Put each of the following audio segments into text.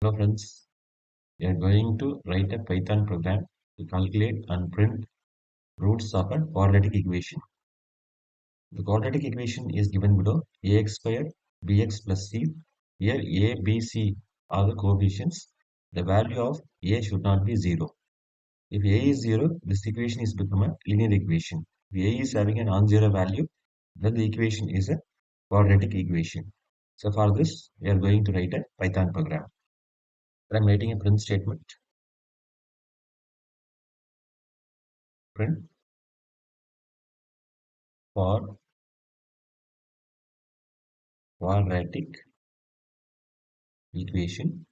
Hello friends, we are going to write a Python program to calculate and print roots of a quadratic equation. The quadratic equation is given below ax squared bx plus c. Here a, b, c are the coefficients. The value of a should not be 0. If a is 0, this equation is become a linear equation. If a is having a non-zero value, then the equation is a quadratic equation. So for this, we are going to write a Python program. I am writing a print statement. Print for quadratic equation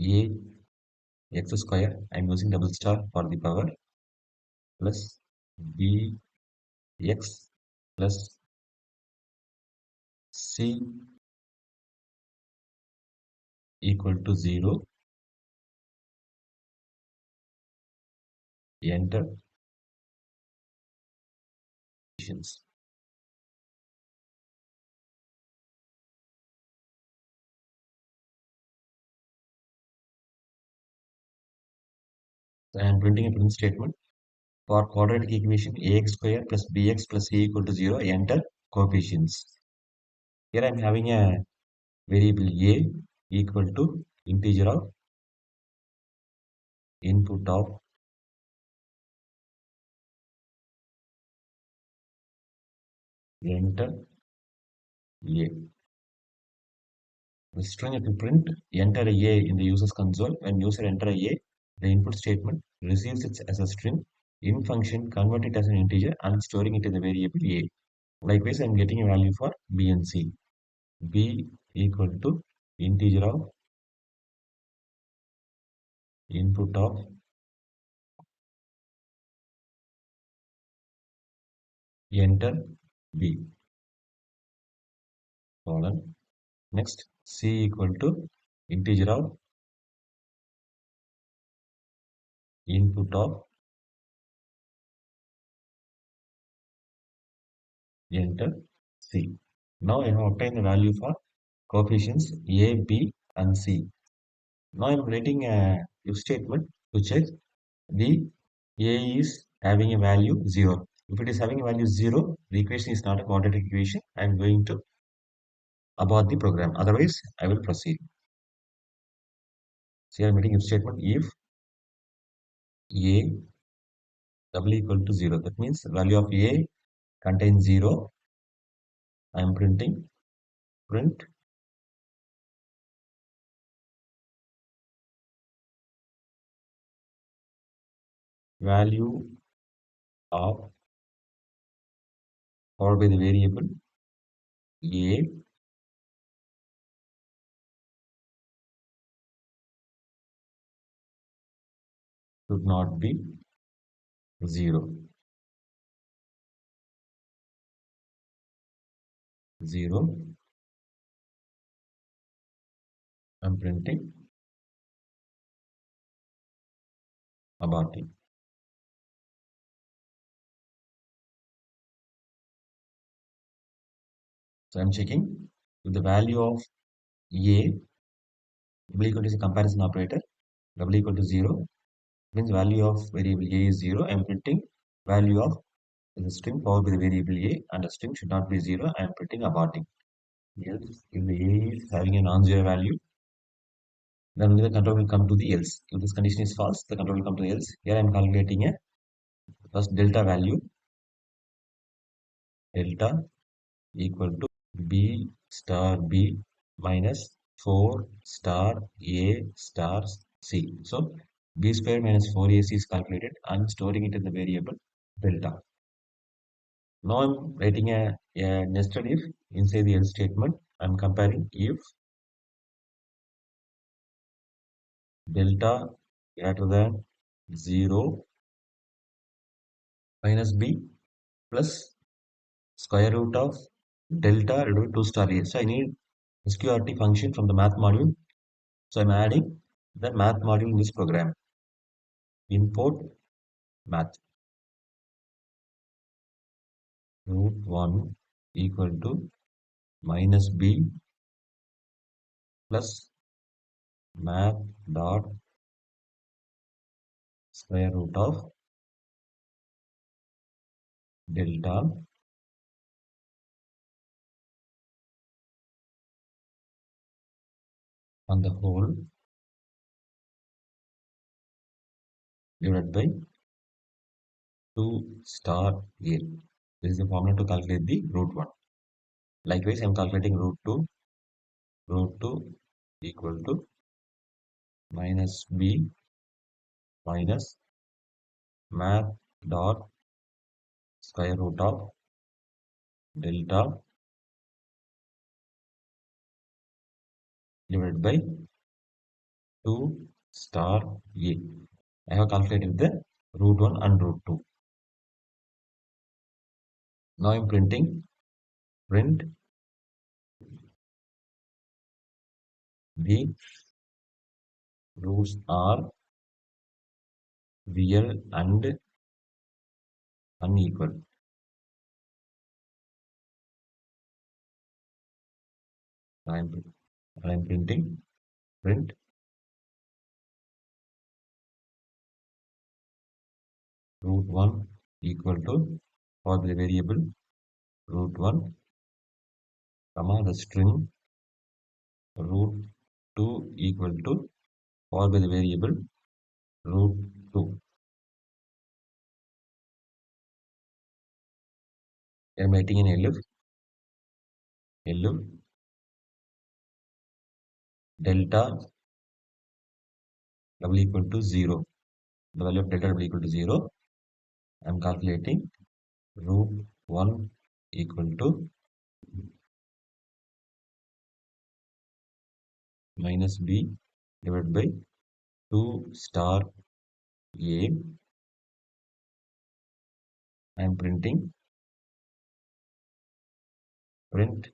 a x square, I am using double star for the power, plus b x plus c equal to 0. Enter equations. So I am printing a print statement for quadratic equation ax square plus bx plus c equal to 0. Enter coefficients. Here I am having a variable a equal to integer of input of enter a. The string to print enter a in the user's console. When user enter a, the input statement receives it as a string. In function, convert it as an integer and storing it in the variable a. Likewise, I am getting a value for b and c. B equal to integer of input of enter b colon. Next, c equal to integer of input of enter c. Now I have obtained the value for coefficients a, b and c. Now I am writing a if statement to check the a is having a value 0. If it is having a value 0, the equation is not a quadratic equation. I am going to abort the program. Otherwise, I will proceed. So I am writing if statement if a double equal to 0. That means value of a contains 0. I am printing print value of followed by the variable a should not be 0. 0. I am printing aborting. So I am checking if the value of a double equal to is a comparison operator double equal to 0 means value of variable a is 0. I am printing value of the string followed by the variable a and the string should not be 0. I am printing aborting. Else, if the a is having a non-zero value, then only the control will come to the else. If this condition is false, the control will come to else. Here I am calculating a first delta value. Delta equal to b star b minus 4 star a star c. So b square minus 4ac is calculated and storing it in the variable delta. Now I'm writing a nested if inside the else statement. I'm comparing if delta greater than 0 minus b plus square root of delta divided by 2 star a. So I need sqrt function from the math module. So I'm adding the math module in this program. Import math root 1 equal to minus b plus math dot square root of delta on the whole divided by 2 star a. This is the formula to calculate the root 1. Likewise, I am calculating root 2. Root 2 equal to minus b minus math dot square root of delta divided by 2 star a. I have calculated the root 1 and root 2. Now I am printing print the roots are real and unequal. I am printing print root 1 equal to for the variable root 1 comma the string root 2 equal to for the variable root 2. I am writing in elif delta double equal to 0. The value of delta double equal to 0. I am calculating root 1 equal to minus b divided by 2 star a. I am printing print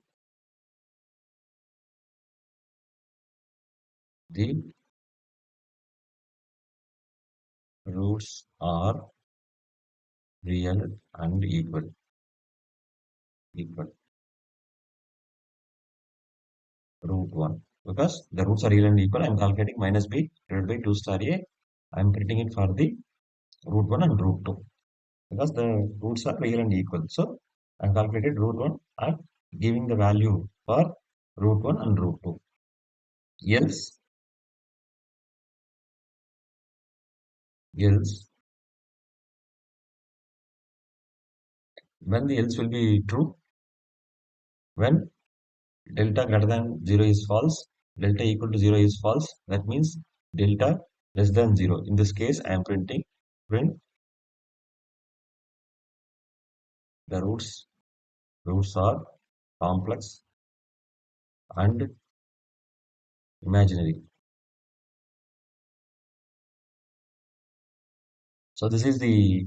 the roots are real and equal root 1 because the roots are real and equal. I am calculating minus b divided by 2 star a. I am printing it for the root 1 and root 2 because the roots are real and equal. So I am calculated root 1 and giving the value for root 1 and root 2. Else when the else will be true when delta greater than 0 is false, delta equal to 0 is false. That means delta less than 0. In this case, I am printing print the roots. Roots are complex and imaginary. So this is the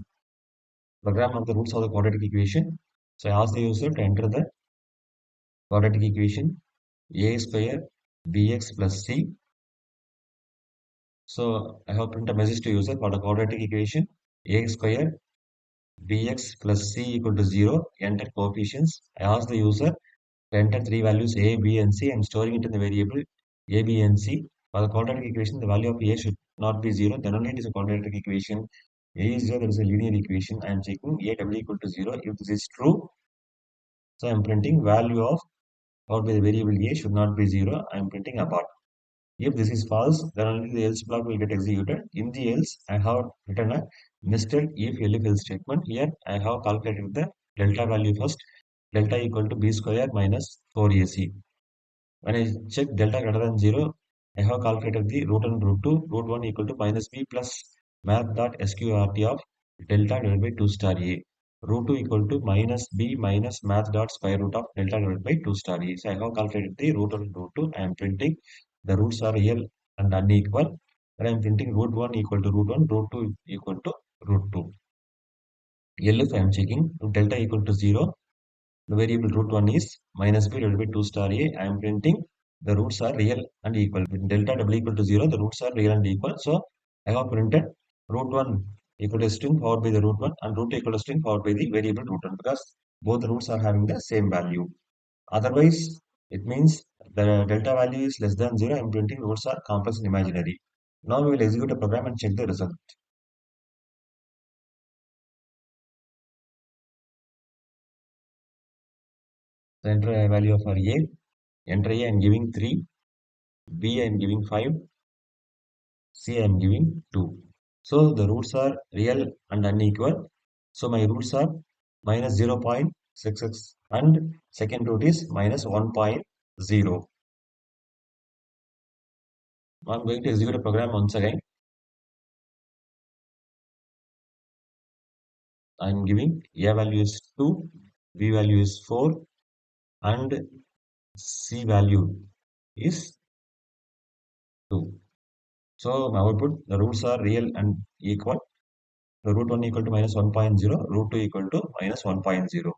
program of the roots of the quadratic equation. So I ask the user to enter the quadratic equation a square bx plus c. So I have printed a message to user for the quadratic equation a square bx plus c equal to 0. Enter coefficients. I ask the user enter three values a, b, and c. I'm storing it in the variable a, b, and c. For the quadratic equation, the value of a should not be 0. Then only it is a quadratic equation. A is 0, there is a linear equation. I am checking a double equal to 0. If this is true, so I am printing value of or by the variable a should not be 0. I am printing abort. If this is false, then only the else block will get executed. In the else, I have written a nested if elif else statement. Here, I have calculated the delta value first. Delta equal to b square minus 4ac. When I check delta greater than 0, I have calculated the root and root 2. Root 1 equal to minus b plus math dot sqrt of delta divided by 2 star a. Root 2 equal to minus b minus math dot square root of delta divided by 2 star a. So I have calculated the root and root 2. I am printing the roots are real and unequal. And I am printing root 1 equal to root 1, root 2 equal to root 2. Elif I am checking delta equal to 0. The variable root 1 is minus b divided by 2 star a. I am printing the roots are real and equal. With delta double equal to 0, the roots are real and equal. So I have printed root 1 equal to string followed by the root 1 and root equal to string followed by the variable root 1 because both the roots are having the same value. Otherwise, It means the delta value is less than 0. I'm printing roots are complex and imaginary. Now we will execute a program and check the result. So enter a value of our A. Enter A, I'm giving 3. B, I'm giving 5. C, I'm giving 2. So the roots are real and unequal. So my roots are minus 0.66 and second root is minus 1.0. I'm going to execute a program once again. I'm giving A value is 2, B value is 4 and C value is 2. So my output, the roots are real and equal. The root 1 equal to minus 1.0, root 2 equal to minus 1.0.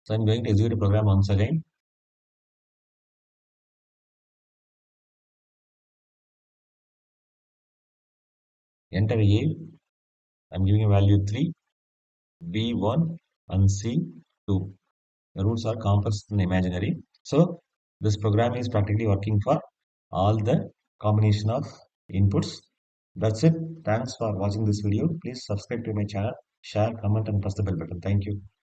So I'm going to execute a program once again. Enter A. I'm giving a value 3, B 1 and C 2. The roots are complex and imaginary. So this program is practically working for all the combination of inputs. That's it. Thanks for watching this video. Please subscribe to my channel, share, comment and press the bell button. Thank you.